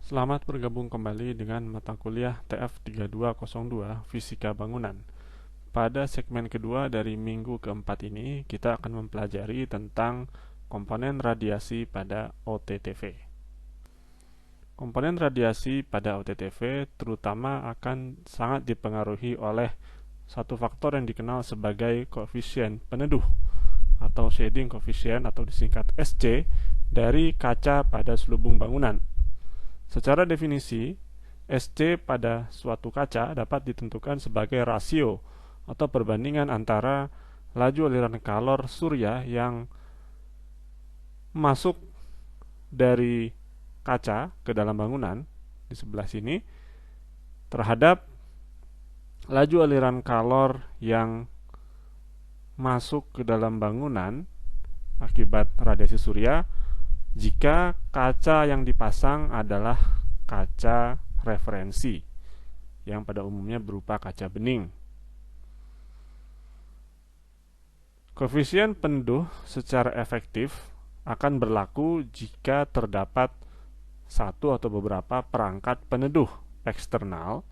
Selamat bergabung kembali dengan mata kuliah TF 3202 Fisika Bangunan. Pada segmen kedua dari minggu keempat ini, kita akan mempelajari tentang komponen radiasi pada OTTV. Komponen radiasi pada OTTV terutama akan sangat dipengaruhi oleh satu faktor yang dikenal sebagai koefisien peneduh atau shading coefficient atau disingkat SC dari kaca pada selubung bangunan. Secara definisi, SC pada suatu kaca dapat ditentukan sebagai rasio atau perbandingan antara laju aliran kalor surya yang masuk dari kaca ke dalam bangunan di sebelah sini terhadap laju aliran kalor yang masuk ke dalam bangunan akibat radiasi surya jika kaca yang dipasang adalah kaca referensi yang pada umumnya berupa kaca bening. Koefisien peneduh secara efektif akan berlaku jika terdapat satu atau beberapa perangkat peneduh eksternal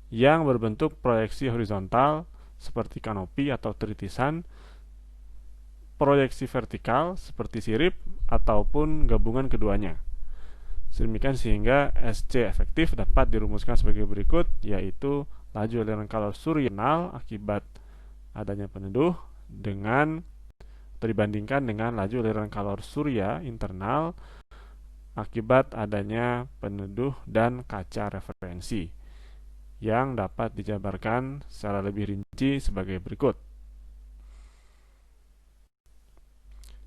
yang berbentuk proyeksi horizontal seperti kanopi atau tritisan, proyeksi vertikal seperti sirip, ataupun gabungan keduanya. Sedemikian sehingga SC efektif dapat dirumuskan sebagai berikut, yaitu laju aliran kalor surya akibat adanya peneduh dengan dibandingkan dengan laju aliran kalor surya internal akibat adanya peneduh dan kaca referensi yang dapat dijabarkan secara lebih rinci sebagai berikut.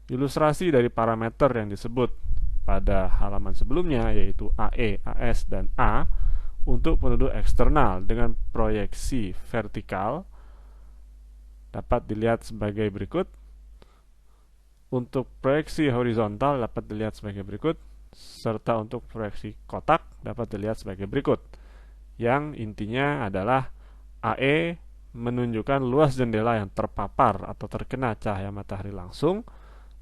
Ilustrasi dari parameter yang disebut pada halaman sebelumnya yaitu AE, AS, dan A untuk peneduh eksternal dengan proyeksi vertikal dapat dilihat sebagai berikut. Untuk proyeksi horizontal dapat dilihat sebagai berikut, serta untuk proyeksi kotak dapat dilihat sebagai berikut. Yang intinya adalah AE menunjukkan luas jendela yang terpapar atau terkena cahaya matahari langsung,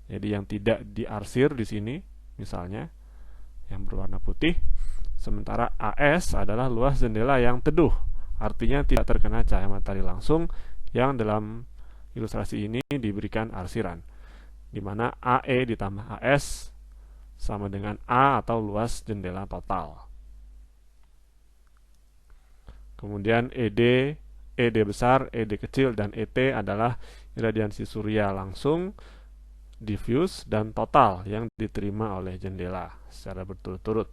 jadi yang tidak diarsir di sini, misalnya yang berwarna putih. Sementara AS adalah luas jendela yang teduh, artinya tidak terkena cahaya matahari langsung, yang dalam ilustrasi ini diberikan arsiran, di mana AE ditambah AS sama dengan A atau luas jendela total. Kemudian ED besar, ED kecil, dan ET adalah iradiansi surya langsung, diffuse, dan total yang diterima oleh jendela secara berturut-turut.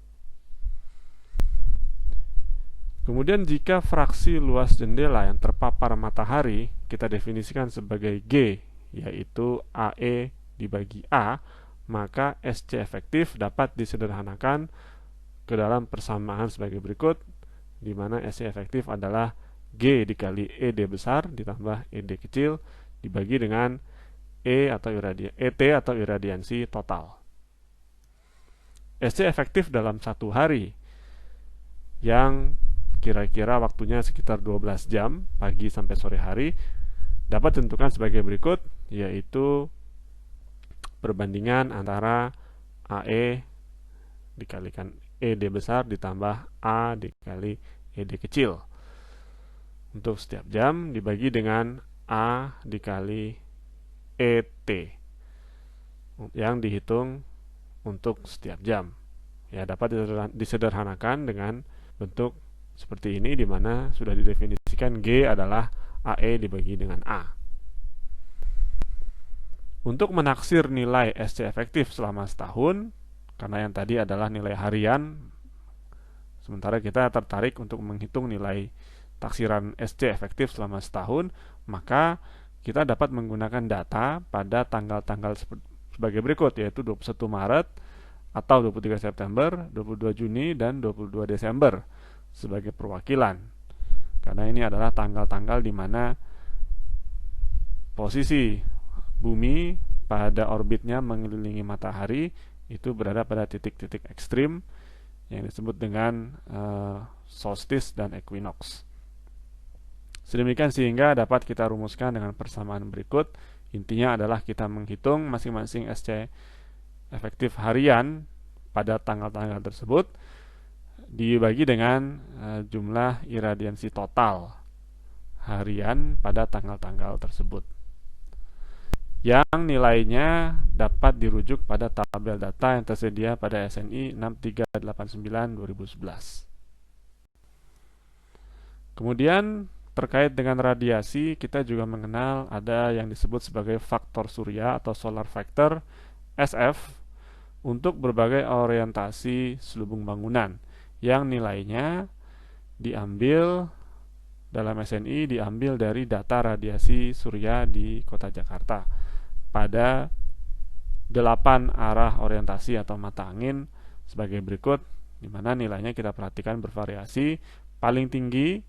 Kemudian jika fraksi luas jendela yang terpapar matahari kita definisikan sebagai G, yaitu AE dibagi A, maka SC efektif dapat disederhanakan ke dalam persamaan sebagai berikut, di mana SC efektif adalah G dikali ED besar ditambah ED kecil dibagi dengan ET atau iradiansi total. SC efektif dalam satu hari yang kira-kira waktunya sekitar 12 jam pagi sampai sore hari dapat ditentukan sebagai berikut, yaitu perbandingan antara AE dikalikan ED besar ditambah A dikali ED kecil untuk setiap jam dibagi dengan A dikali ET yang dihitung untuk setiap jam. Ya, dapat disederhanakan dengan bentuk seperti ini, di mana sudah didefinisikan G adalah AE dibagi dengan A. Untuk menaksir nilai SC efektif selama setahun, karena yang tadi adalah nilai harian, sementara kita tertarik untuk menghitung nilai taksiran SC efektif selama setahun, maka kita dapat menggunakan data pada tanggal-tanggal sebagai berikut, yaitu 21 Maret atau 23 September, 22 Juni, dan 22 Desember sebagai perwakilan. Karena ini adalah tanggal-tanggal di mana posisi bumi pada orbitnya mengelilingi matahari itu berada pada titik-titik ekstrim yang disebut dengan solstice dan equinox. Sedemikian sehingga dapat kita rumuskan dengan persamaan berikut. Intinya adalah kita menghitung masing-masing SC efektif harian pada tanggal-tanggal tersebut dibagi dengan jumlah iradiansi total harian pada tanggal-tanggal tersebut, yang nilainya dapat dirujuk pada tabel data yang tersedia pada SNI 6389/2011. Kemudian terkait dengan radiasi, kita juga mengenal ada yang disebut sebagai faktor surya atau solar factor SF untuk berbagai orientasi selubung bangunan, yang nilainya diambil dalam SNI diambil dari data radiasi surya di Kota Jakarta pada 8 arah orientasi atau mata angin sebagai berikut, di mana nilainya kita perhatikan bervariasi. Paling tinggi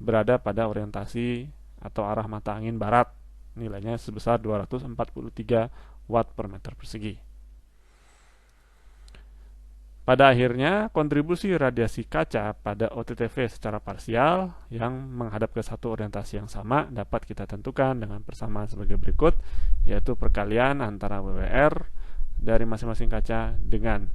berada pada orientasi atau arah mata angin barat, nilainya sebesar 243 watt per meter persegi. Pada akhirnya, kontribusi radiasi kaca pada OTTV secara parsial yang menghadap ke satu orientasi yang sama dapat kita tentukan dengan persamaan sebagai berikut, yaitu perkalian antara WWR dari masing-masing kaca dengan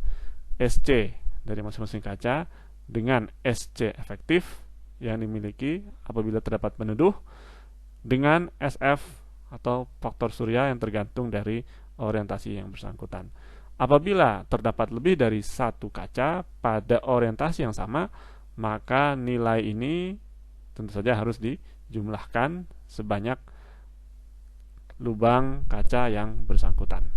SC dari masing-masing kaca dengan SC efektif yang dimiliki apabila terdapat peneduh dengan SF atau faktor surya yang tergantung dari orientasi yang bersangkutan. Apabila terdapat lebih dari satu kaca pada orientasi yang sama, maka nilai ini tentu saja harus dijumlahkan sebanyak lubang kaca yang bersangkutan.